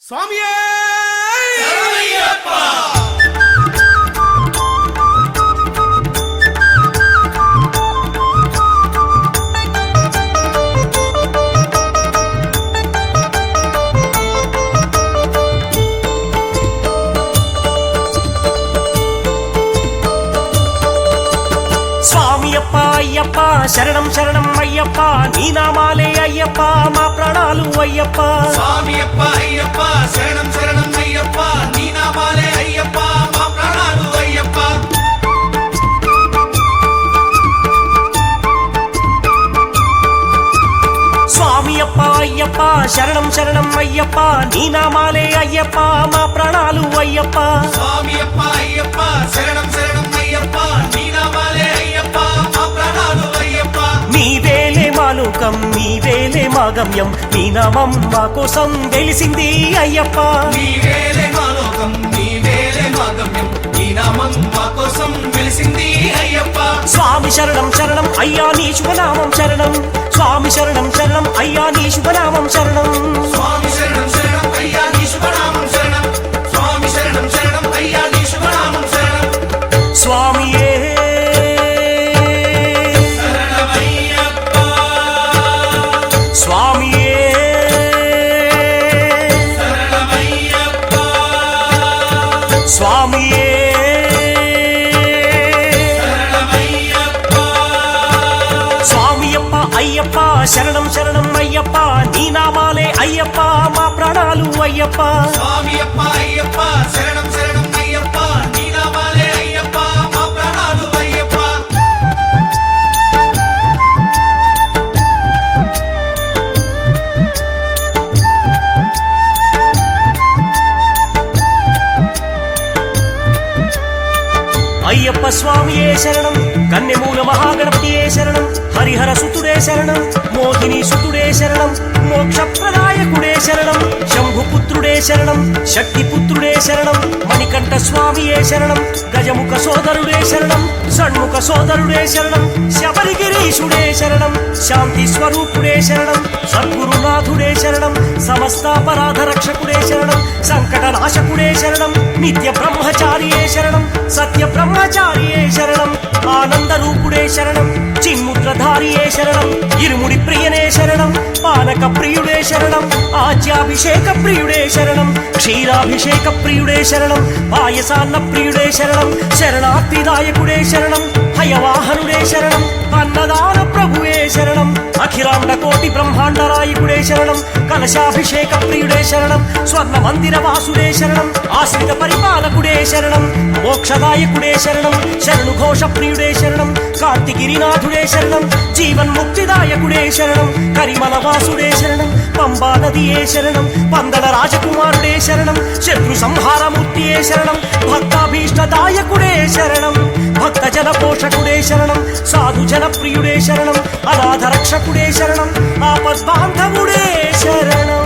స్వామియే అయ్యప్ప శరణం శరణం అయ్యప్ప నీ నామాలే అయ్యప్ప మా ప్రాణాలు అయ్యప్ప స్వామియప్ప అయ్యప్ప శరణం శరణం అయ్యప్ప నీ నామాలే అయ్యప్ప మా ప్రాణాలు అయ్యప్ప స్వామియప్ప అయ్యప్ప శరణం శరణం అయ్యప్ప నీ నామాలే అయ్యప్ప మా ప్రాణాలు అయ్యప్ప స్వామియప్ప అయ్యప్ప శరణం శరణం అయ్యప్ప నీ నామాలే అయ్యప్ప మా ప్రాణాలు అయ్యప్ప నీవేలే మా లోకం నీవేలే మా గమ్యం నీ నామం మా కోసం వెలిసింది అయ్యప్ప నీవేలే మా లోకం నీవేలే మా గమ్యం నీ నామం మా కోసం వెలిసింది అయ్యప్ప స్వామి శరణం శరణం అయ్యా నీ శుభనామం శరణం స్వామి శరణం శరణం అయ్యా నీ శుభనామం శరణం స్వామి శరణం శరణం అయ్యా నీ శుభనామం శరణం స్వామి శరణం శరణం అయ్యా నీ శుభనామం శరణం స్వామియే శరణమయ్యప్ప స్వామియే శరణమయ్యప్ప స్వామియే స్వామియప్ప అయ్యప్ప శరణం శరణం అయ్యప్ప నీ నామాలే అయ్యప్ప మా ప్రాణాలు అయ్యప్ప స్వామియప్ప అయ్యప్ప శరణం శరణం అయ్యప్ప నీ నామాలే అయ్యప్ప మా ప్రాణాలు అయ్యప్ప అయ్యప్ప స్వామియే శరణం కన్నెమూల మహాగణపతియే శరణం హరిహర సుతుడే శరణం మోహిని సుతుడే శరణం మోక్షప్రదాయకుడే శరణం శంభుపుత్రుడే శరణం శక్తిపుత్రుడే శరణం మణికంఠ స్వామియే శరణం గజముఖ సోదరుడే శరణం షణ్ముఖ సోదరుడే శరణం శబరిగిరీశుడే శరణం శాంతి స్వరూపుడే శరణం సద్గురునాథుడే శరణం సమస్తాపరాధ రక్షకుడే శరణం సంకటనాశకుడే శరణం నిత్య బ్రహ్మచారియే శరణం సత్య బ్రహ్మచారియే శరణం ఆనంద రూపుడే శరణం చిన్ముద్రధారియే శరణం ఇరుముడి ప్రియనే శరణం పానక ప్రియుడే శరణం ఆజ్యాభిషేక ప్రియుడే శరణం క్షీరాభిషేక ప్రియుడే శరణం పాయసాన్న ప్రియుడే శరణం శరణార్థిదాయకుడే శరణం హయవాహనుడే శరణం అన్నదాన ప్రభువే శరణం అఖిలాండ కోటి బ్రహ్మాండరాయకుడే శరణం కలశాభిషేక ప్రియుడే శరణం స్వర్ణ మందిర వాసుడే శరణం ఆశ్రిత పరిపాలకుడే శరణం మోక్షదాయకుడే శరణం శరణు ఘోష ప్రియుడే శరణం కార్తిగిరినాథుడే శరణం జీవన్ముక్తిదాయకుడే శరణం కరిమల వాసుడే శరణం పంబా నదియే శరణం పందల రాజకుమారుడే శరణం శత్రు సంహారమూర్తియే శరణం భక్తాభీష్టదాయకుడే శరణం భక్త జన పోషకుడే శరణం సాధు జన ప్రియుడే శరణం అనాథ రక్షకుడే శరణం ఆపద్బాంధవుడే శరణం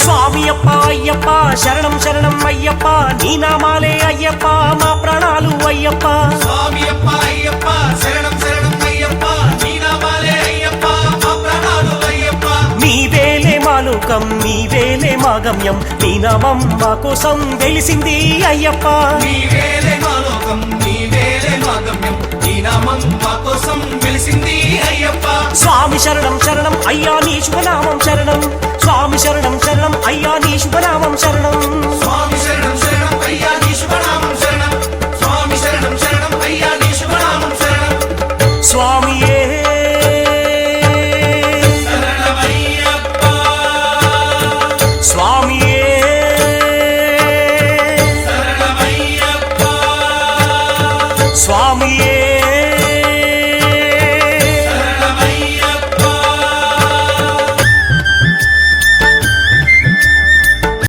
స్వామియప్ప అయ్యప్ప శరణం శరణం అయ్యప్ప నీ నామాలే అయ్యప్ప మా ప్రాణాలు అయ్యప్ప స్వామియప్ప అయ్యప్ప శరణం శరణం అయ్యప్ప నీ నామాలే అయ్యప్ప మా ప్రాణాలు అయ్యప్ప నీవేలే మా లోకం నీవేలే మా గమ్యం నీ నామం మా కోసం వెలిసింది అయ్యప్ప నీవేలే మా లోకం నీవేలే మా గమ్యం నీ నామం మా కోసం వెలిసింది అయ్యప్ప స్వామి శరణం శరణం అయ్యా నీ శుభనామం శరణం స్వామి శరణం శరణం అయ్యా నీ శుభనామం శరణం స్వామి శరణం శరణం అయ్యా నీ శుభనామం శరణం స్వామి శరణం శరణం అయ్యా నీ శుభనామం శరణం స్వామియే శరణమయ్యప్ప స్వామి